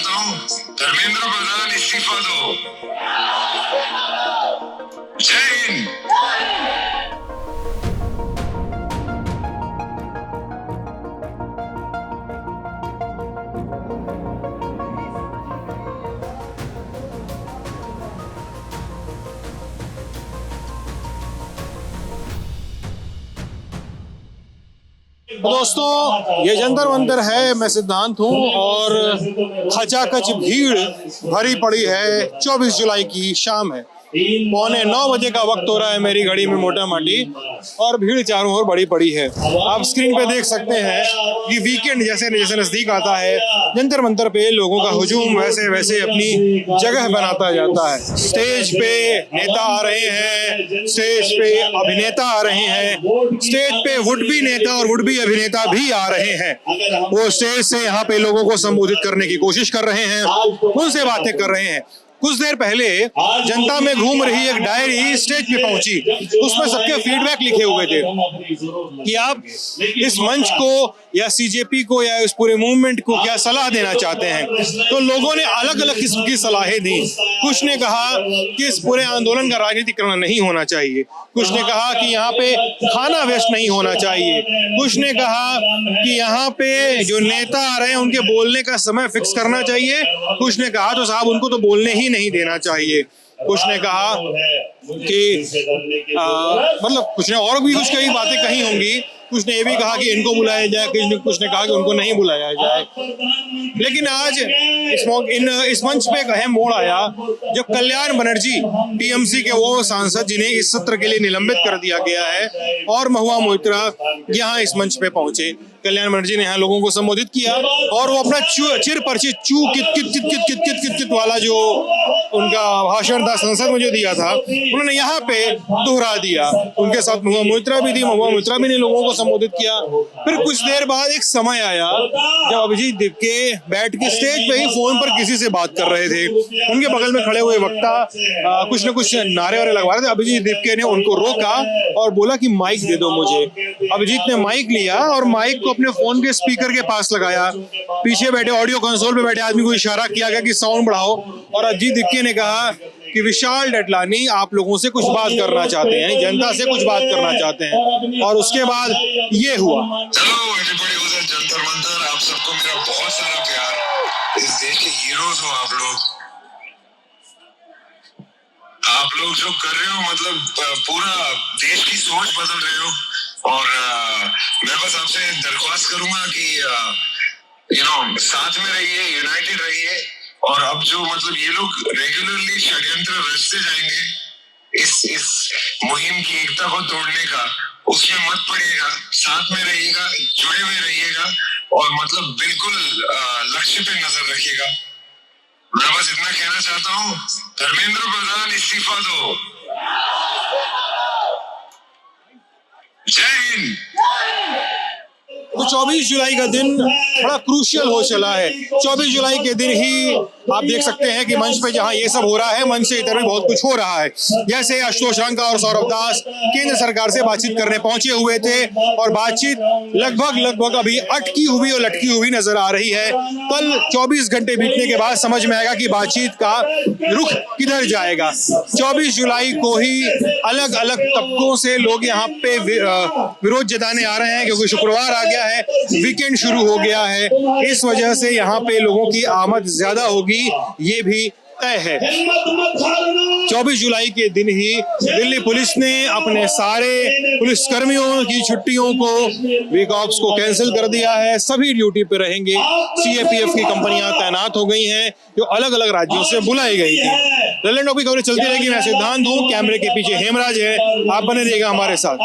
चाहता हूँ, धर्मेंद्र प्रधान इस्तीफा दो। जय हिंद। दोस्तों, ये जंतर मंतर है। मैं सिद्धांत हूँ और खचाखच भीड़ भरी पड़ी है। 24 जुलाई की शाम है, 8:45 बजे का वक्त हो रहा है मेरी घड़ी में मोटा माटी, और भीड़ चारों ओर बड़ी पड़ी है। आप स्क्रीन पे देख सकते हैं कि वीकेंड जैसे जैसे नजदीक आता है, जंतर मंतर पे लोगों का हुजूम वैसे वैसे अपनी जगह बनाता जाता है। स्टेज पे नेता आ रहे हैं, स्टेज पे अभिनेता आ रहे हैं, स्टेज पे वुड बी नेता और वुड बी अभिनेता भी आ रहे हैं। वो स्टेज से यहाँ पे लोगों को संबोधित करने की कोशिश कर रहे हैं, उनसे बातें कर रहे हैं। कुछ देर पहले जनता में घूम रही एक डायरी स्टेज पे पहुंची, उसमें सबके फीडबैक लिखे हुए थे कि आप इस मंच को या सीजेपी को या इस पूरे मूवमेंट को क्या सलाह देना चाहते हैं। तो लोगों ने अलग अलग किस्म की सलाहें दी। कुछ ने कहा कि इस पूरे आंदोलन का राजनीतिकरण नहीं होना चाहिए, कुछ ने कहा कि यहाँ पे खाना वेस्ट नहीं होना चाहिए, कुछ ने कहा कि यहाँ पे जो नेता आ रहे हैं उनके बोलने का समय फिक्स करना चाहिए, कुछ ने कहा तो साहब उनको तो बोलने ही नहीं देना चाहिए, कुछ ने कहा कि मतलब कुछ ने और भी कुछ कई बातें कही होंगी। कुछ ने ये भी कहा कि इनको बुलाया जाए, कुछ ने कहा कि उनको नहीं बुलाया जाए। लेकिन आज इस मंच पे एक अहम मोड़ आया जब कल्याण बनर्जी, टीएमसी के वो सांसद जिन्हें इस सत्र के लिए निलंबित कर दिया गया है, और महुआ मोइत्रा यहाँ इस मंच पे पहुंचे। कल्याण बनर्जी ने यहाँ लोगों को संबोधित किया और वो अपना चिर परिचित चू कित कित कित कित कित कित कित कित वाला जो उनका भाषण था संसद में जो दिया था, उन्होंने यहाँ पे दोहरा दिया। उनके साथ महुआ मोइत्रा भी थी, महुआ मोइत्रा भी ने लोगों को संबोधित किया। फिर कुछ देर बाद एक समय आया जब अभिजीत दीपके बैठ के स्टेज पे ही फोन पर किसी से बात कर रहे थे। उनके बगल में खड़े हुए वक्ता कुछ न कुछ नारे वारे लगवा रहे थे। अभिजीत दीपके ने उनको रोका और बोला कि माइक दे दो मुझे। अभिजीत ने माइक लिया और माइक को अपने फोन के स्पीकर के पास लगाया। पीछे बैठे ऑडियो कंसोल पे बैठे आदमी को इशारा किया गया कि साउंड बढ़ाओ, और अभिजीत दीपके ने कहा कि विशाल डडलानी आप लोगों से कुछ बात करना चाहते हैं, जनता से कुछ बात करना चाहते हैं। और उसके बाद ये हुआ। जंतर मंतर, आप सबको मेरा बहुत सारा प्यार। इस देश के हीरोज हो आप लोग जो कर रहे हो, मतलब पूरा देश की सोच बदल रहे हो। और मैं बस आपसे दरख्वास्त करूंगा कि साथ में रहिए, यूनाइटेड रहिए। और अब जो मतलब ये लोग रेगुलरली षड्यंत्र रचते जाएंगे इस मुहिम की एकता को तोड़ने का, उसमें मत पड़िएगा, साथ में रहिएगा, जुड़े हुए रहिएगा और मतलब बिल्कुल लक्ष्य पे नजर रखिएगा। मैं बस इतना कहना चाहता हूँ, धर्मेंद्र प्रधान इस्तीफा दो। जय हिंद। तो 24 जुलाई का दिन बड़ा क्रूशियल हो चला है। 24 जुलाई के दिन ही आप देख सकते हैं कि मंच पे जहां ये सब हो रहा है, मंच से इधर भी बहुत कुछ हो रहा है। जैसे आशुतोष रंका और सौरभ दास केंद्र सरकार से बातचीत करने पहुंचे हुए थे और बातचीत लगभग अभी अटकी हुई और लटकी हुई नजर आ रही है। कल 24 घंटे बीतने के बाद समझ में आएगा कि बातचीत का रुख किधर जाएगा। 24 जुलाई को ही अलग अलग तबकों से लोग यहाँ पे विरोध जताने आ रहे हैं, क्योंकि शुक्रवार आ गया है, वीकेंड शुरू हो गया है। इस वजह से यहाँ पे लोगों की आमद ज्यादा होगी, ये भी तय है। 24 जुलाई के दिन ही दिल्ली पुलिस ने अपने सारे पुलिसकर्मियों की छुट्टियों को, वीक ऑफ्स को कैंसिल कर दिया है। सभी ड्यूटी पे रहेंगे। सीएपीएफ की कंपनियां तैनात हो गई हैं जो अलग अलग राज्यों से बुलाई गई थी। लल्लनटॉप की खबरें चलती रहेगी। मैं सिद्धांत हूं, कैमरे के पीछे हेमराज है। आप बने रहिएगा हमारे साथ।